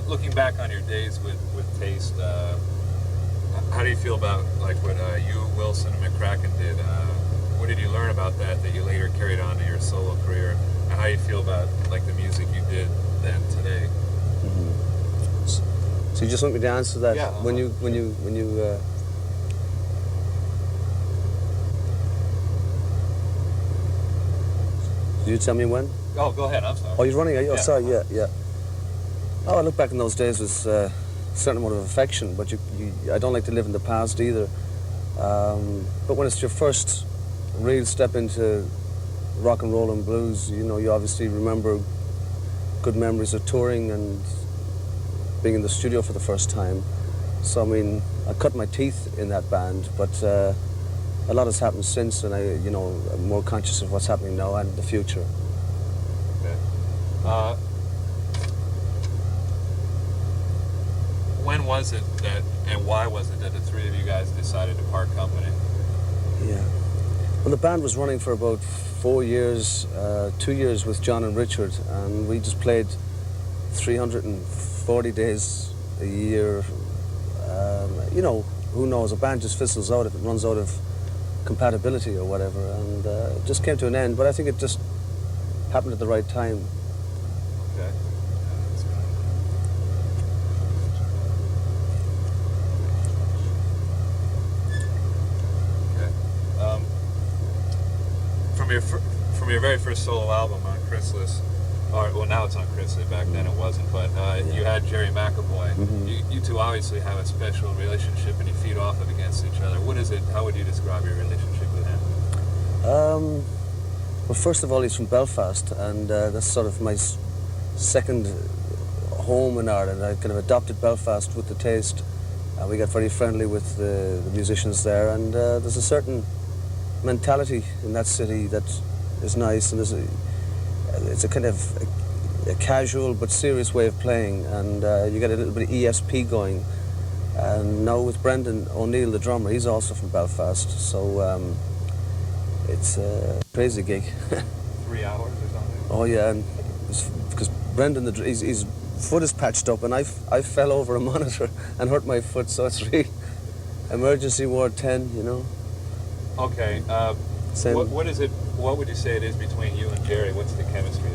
Looking back on your days with Taste, how do you feel about like what you, Wilson, and McCracken did? What did you learn about that you later carried on to your solo career? And how do you feel about like the music you did then today? So you just want me to answer that? Yeah. When you Did you tell me when? Oh, go ahead. I'm sorry. Oh, you're running? Oh, Yeah. sorry. Yeah. Oh, I look back in those days with a certain amount of affection, but I don't like to live in the past either. But when it's your first real step into rock and roll and blues, you know, you obviously remember good memories of touring and being in the studio for the first time. So, I mean, I cut my teeth in that band, but a lot has happened since, and I'm more conscious of what's happening now and the future. Okay. When was it that, and why was it that the three of you guys decided to part company? Yeah. Well, the band was running for about 4 years, 2 years with John and Richard, and we just played 340 days a year. Who knows, a band just fizzles out if it runs out of compatibility or whatever, and it just came to an end, but I think it just happened at the right time. Okay. From your very first solo album on Chrysalis, well, now it's on Chrysalis, back then it wasn't, but you had Jerry McAvoy. Mm-hmm. You two obviously have a special relationship and you feed off it against each other. What is it, how would you describe your relationship with him? Well, first of all, he's from Belfast, and that's sort of my second home in Ireland. I kind of adopted Belfast with the Taste, and we got very friendly with the musicians there, and there's a certain mentality in that city that is nice, and it's a kind of a casual but serious way of playing, and you get a little bit of ESP going. And now with Brendan O'Neill, the drummer, he's also from Belfast, so it's a crazy gig. 3 hours or something? Oh yeah, and because Brendan, his foot is patched up, and I fell over a monitor and hurt my foot, so it's really emergency ward 10, you know. Okay, what is it? What would you say it is between you and Jerry? What's the chemistry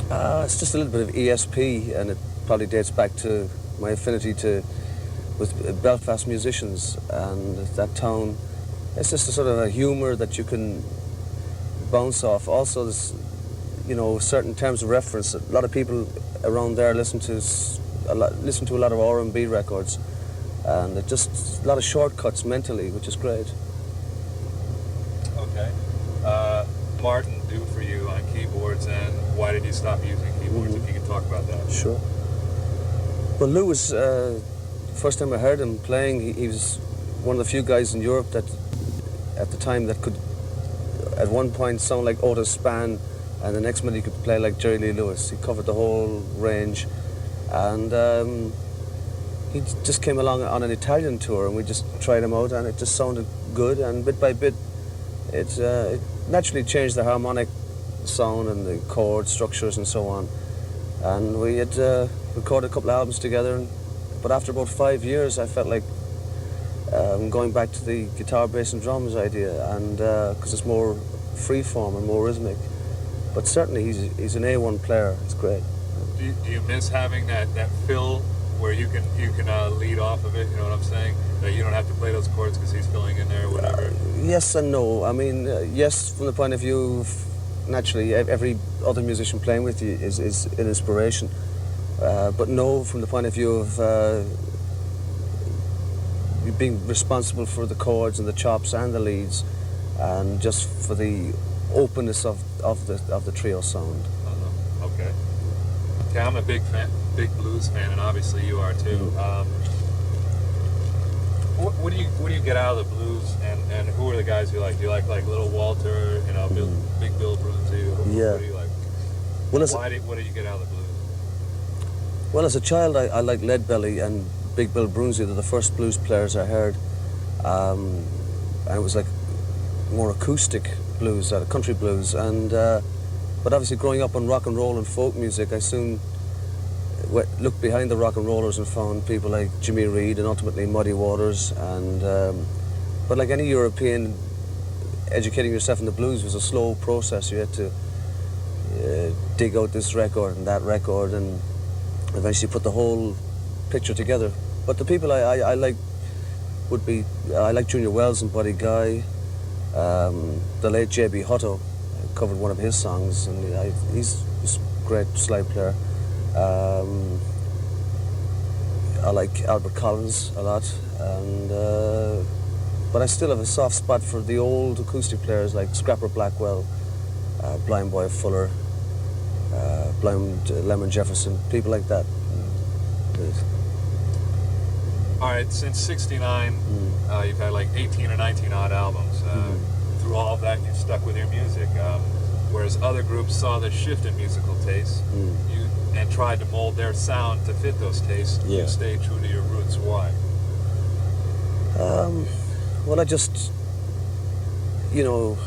there? It's just a little bit of ESP, and it probably dates back to my affinity with Belfast musicians and that town. It's just a sort of a humour that you can bounce off. Also, there's, certain terms of reference. A lot of people around there listen to a lot of R&B records, and it just a lot of shortcuts mentally, which is great. Okay. Martin, do for you on keyboards, and why did you stop using keyboards? If you could talk about that. Sure. Well, Lou was first time I heard him playing. He was one of the few guys in Europe that, at the time, that could, at one point, sound like Otis Spann, and the next minute he could play like Jerry Lee Lewis. He covered the whole range, and he just came along on an Italian tour, and we just tried him out, and it just sounded good. And bit by bit, it naturally changed the harmonic sound and the chord structures and so on. And we had recorded a couple of albums together, but after about 5 years, I felt like going back to the guitar, bass, and drums idea, and because it's more freeform and more rhythmic. But certainly, he's an A1 player. He's great. Do you miss having that fill where you can lead off of it? You know what I'm saying? That you don't have to play those chords because he's filling in there or whatever. Yes and no. I mean, yes, from the point of view of, naturally, every other musician playing with you is an inspiration. But no, from the point of view of you being responsible for the chords and the chops and the leads, and just for the openness of the trio sound. Okay. Okay, I'm a big blues fan, and obviously you are too. What do you get out of the blues, and who are the guys you like? Do you like Little Walter, Big Bill Brunsey? Yeah. What do you like? Well, what do you get out of the blues? Well, as a child, I liked Leadbelly and Big Bill Brunsey. They're the first blues players I heard, and it was like more acoustic blues, country blues, and but obviously growing up on rock and roll and folk music, I soon looked behind the rock and rollers and found people like Jimmy Reed and ultimately Muddy Waters. And but like any European, educating yourself in the blues was a slow process. You had to dig out this record and that record and eventually put the whole picture together. But the people I like would be, I like Junior Wells and Buddy Guy. The late J.B. Hutto covered one of his songs, and he's a great slide player. I like Albert Collins a lot, and but I still have a soft spot for the old acoustic players like Scrapper Blackwell, Blind Boy Fuller, Blind Lemon Jefferson, people like that. All right, since '69, you've had like 18 or 19 odd albums. Through all of that, you've stuck with your music. Whereas other groups saw the shift in musical tastes and tried to mold their sound to fit those tastes. Yeah. You stay true to your roots. Why? Well, I just, you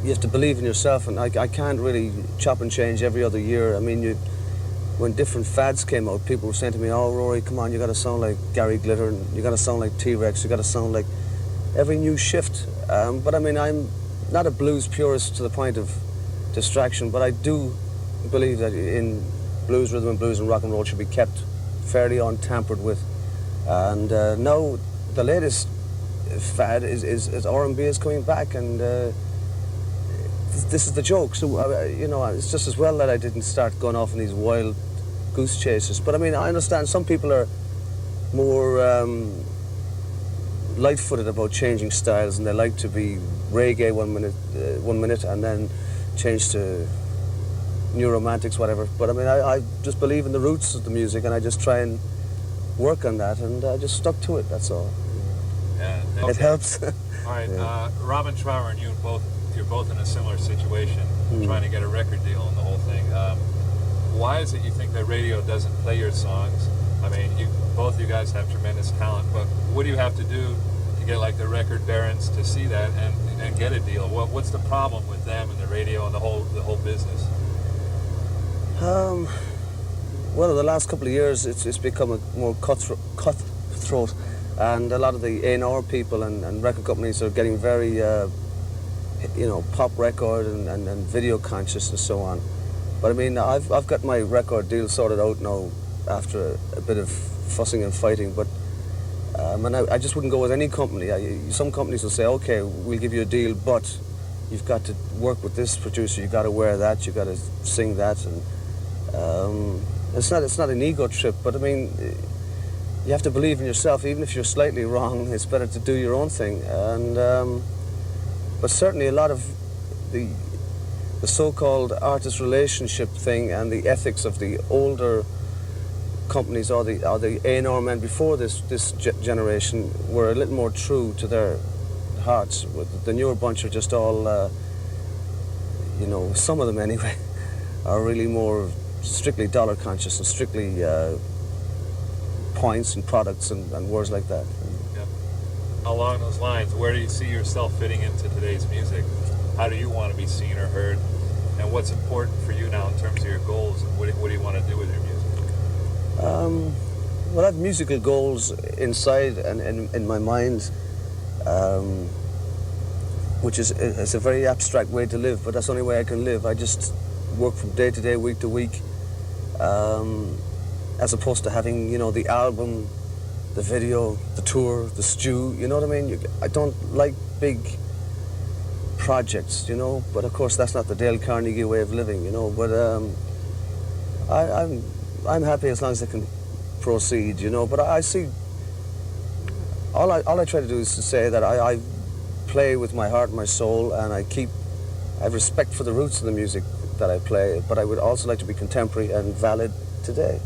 have to believe in yourself, and I can't really chop and change every other year. I mean, when different fads came out, people were saying to me, "Oh, Rory, come on, you got to sound like Gary Glitter, and you got to sound like T-Rex, you got to sound like every new shift." But I mean, I'm not a blues purist to the point of distraction, but I do believe that in blues, rhythm and blues and rock and roll should be kept fairly untampered with. And now the latest fad is R&B is coming back, and this is the joke. So, it's just as well that I didn't start going off on these wild goose chases. But I mean, I understand some people are more light-footed about changing styles, and they like to be reggae one minute and then change to new romantics, whatever. But I mean, I just believe in the roots of the music, and I just try and work on that, and I just stuck to it, that's all. Yeah, It helps. All right, Yeah. Robin Trower and you're both in a similar situation, trying to get a record deal and the whole thing. Why is it you think that radio doesn't play your songs? I mean, both of you guys have tremendous talent, but what do you have to do to get like the record barons to see that and get a deal? What's the problem with them and the radio and the whole business? Well, in the last couple of years, it's become a more cutthroat, and a lot of the A&R people and record companies are getting very, pop record and video conscious and so on. But I mean, I've got my record deal sorted out now after a bit of fussing and fighting. But and I just wouldn't go with any company. Some companies will say, okay, we'll give you a deal, but you've got to work with this producer. You've got to wear that. You've got to sing that, and it's not an ego trip. But I mean, you have to believe in yourself, even if you're slightly wrong. It's better to do your own thing. And but certainly a lot of the so-called artist relationship thing and the ethics of the older companies or the A&R men before this generation were a little more true to their hearts. The newer bunch are just all, some of them anyway, are really more strictly dollar conscious and strictly points and products and words like that. Yeah. Along those lines, where do you see yourself fitting into today's music? How do you want to be seen or heard? And what's important for you now in terms of your goals? And what do you want to do with your music? Well, I have musical goals inside and in my mind, which is it's a very abstract way to live, but that's the only way I can live. I just work from day to day, week to week, as opposed to having, the album, the video, the tour, the stew, you know what I mean? I don't like big projects, but of course that's not the Dale Carnegie way of living, but I'm happy as long as I can proceed, but I see, all I try to do is to say that I play with my heart and my soul, and I have respect for the roots of the music that I play, but I would also like to be contemporary and valid today.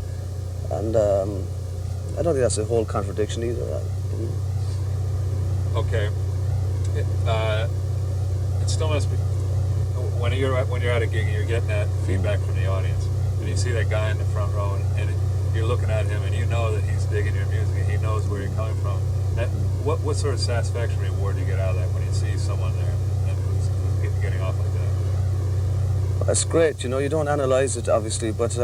And I don't think that's a whole contradiction either. Okay. It still must be, when you're at a gig and you're getting that feedback from the audience, and you see that guy in the front row, and you're looking at him, and you know that he's digging your music, and he knows where you're coming from. What sort of satisfaction reward do you get out of that when you see someone there and who's getting off like that? That's great. You don't analyze it, obviously, but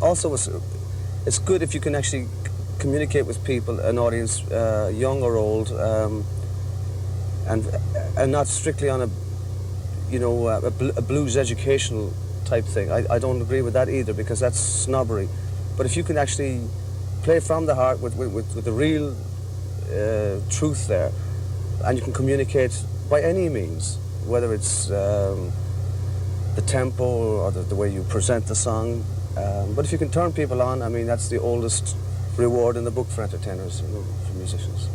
also it's good if you can actually communicate with people, an audience, young or old, and not strictly on a blues educational type thing. I don't agree with that either, because that's snobbery. But if you can actually play from the heart with the real truth there, and you can communicate by any means, whether it's the tempo or the way you present the song. But if you can turn people on, I mean, that's the oldest reward in the book for entertainers, for musicians.